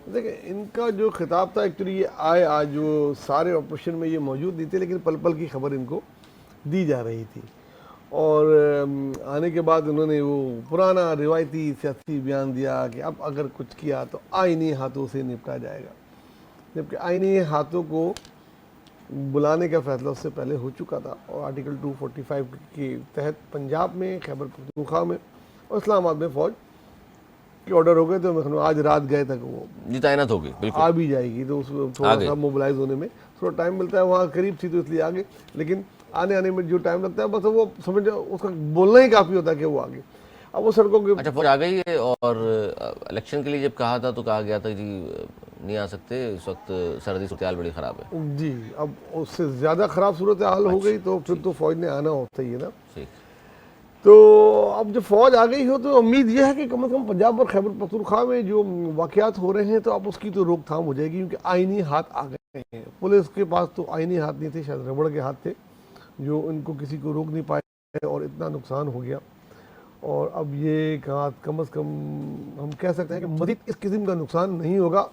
देखिए, इनका जो खिताब था एक्चुअली ये आए आज जो सारे ऑपरेशन में ये मौजूद नहीं थे, लेकिन पल पल की खबर इनको दी जा रही थी। और आने के बाद उन्होंने वो पुराना रिवायती सियासी बयान दिया कि अब अगर कुछ किया तो आईनी हाथों से निपटा जाएगा, जबकि आईनी हाथों को बुलाने का फैसला उससे पहले हो चुका था। और आर्टिकल 245 के तहत पंजाब में, खैबर पख्तूनख्वा में और इस्लामाबाद में फ़ौज के ऑर्डर हो गए। तो मैं आज रात गए तक वो जी तैनात होगी, बिल्कुल आ भी जाएगी, तो उसको थोड़ा सा मोबिलाइज होने में थोड़ा टाइम मिलता है। वहाँ करीब थी तो इसलिए आगे, लेकिन आने में जो टाइम लगता है बस वो समझ, उसका बोलना ही काफ़ी होता है कि वो आगे। अब वो सड़कों के अच्छा फौज आ गई है। और इलेक्शन के लिए जब कहा था तो कहा गया था जी नहीं आ सकते, इस वक्त सर्दी सूरत बड़ी ख़राब है जी, अब उससे ज़्यादा ख़राब सूरत हाल हो गई तो फिर तो फ़ौज ने आना होता ही है ना। ठीक। तो अब जब फौज आ गई हो तो उम्मीद यह है कि कम से कम पंजाब और खैबर पख्तूनख्वा में जो वाक़यात हो रहे हैं तो अब उसकी तो रोकथाम हो जाएगी, क्योंकि आईनी हाथ आ गए हैं। पुलिस के पास तो आईनी हाथ नहीं थे, शायद रबड़ के हाथ थे जो इनको किसी को रोक नहीं पाए और इतना नुकसान हो गया। और अब ये कम से कम हम कह सकते हैं कि मज़ीद इस किस्म का नुकसान नहीं होगा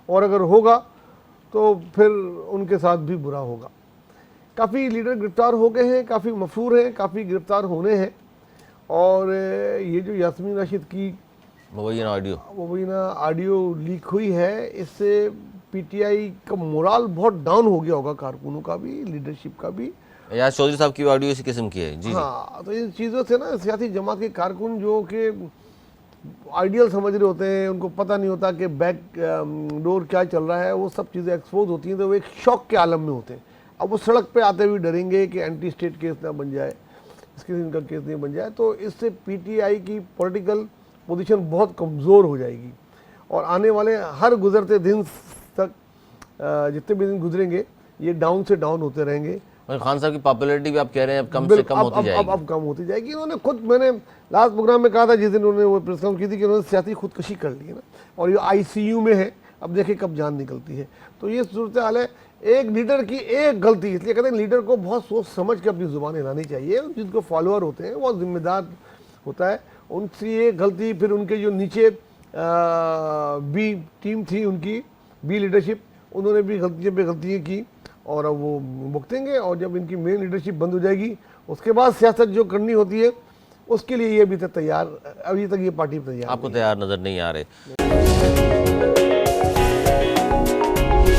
और अगर होगा तो फिर उनके साथ भी बुरा होगा। काफ़ी लीडर गिरफ्तार हो गए हैं, काफ़ी मफरूर हैं, काफ़ी गिरफ्तार होने हैं। और ये जो यास्मीन राशिद की मुबैना ऑडियो लीक हुई है, इससे पीटीआई का मोराल बहुत डाउन हो गया होगा, कारकुनों का भी, लीडरशिप का भी। यार चौधरी साहब की ऑडियो इसी किस्म की है जी। हाँ, तो इन चीज़ों से ना सियासी जमात के कारकुन जो कि आइडियल समझ रहे होते हैं, उनको पता नहीं होता कि बैक डोर क्या चल रहा है, वो सब चीज़ें एक्सपोज होती हैं तो वो एक शौक के आलम में होते हैं। अब वो सड़क पे आते हुए डरेंगे कि एंटी स्टेट केस ना बन जाए, इसके इनका केस नहीं बन जाए, तो इससे पीटीआई की पॉलिटिकल पोजीशन बहुत कमज़ोर हो जाएगी। और आने वाले हर गुजरते दिन तक जितने भी दिन गुजरेंगे ये डाउन से डाउन होते रहेंगे। और खान साहब की पॉपुलैरिटी भी आप कह रहे हैं अब कम से कम होती जाएगी। अब कम होती जाएगी। इन्होंने खुद, मैंने लास्ट प्रोग्राम में कहा था जिस दिन उन्होंने वो प्रेस कॉन्फ्रेंस की थी, कि उन्होंने सियासी खुदकशी कर ली है ना, और ये आईसीयू में है। अब देखिए कब जान निकलती है। तो ये सूरत हाल है। एक लीडर की एक गलती, इसलिए कहते हैं लीडर को बहुत सोच समझ के अपनी जुबान हिलानी चाहिए। जिनको फॉलोअर होते हैं वो जिम्मेदार होता है, उनकी एक गलती, फिर उनके जो नीचे बी टीम थी, उनकी बी लीडरशिप, उन्होंने भी गलतियों पे गलतियाँ की और अब वो भुगतेंगे। और जब इनकी मेन लीडरशिप बंद हो जाएगी उसके बाद सियासत जो करनी होती है उसके लिए ये अभी तक तैयार, अभी तक ये पार्टी तैयार आपको तैयार नज़र नहीं आ रहे।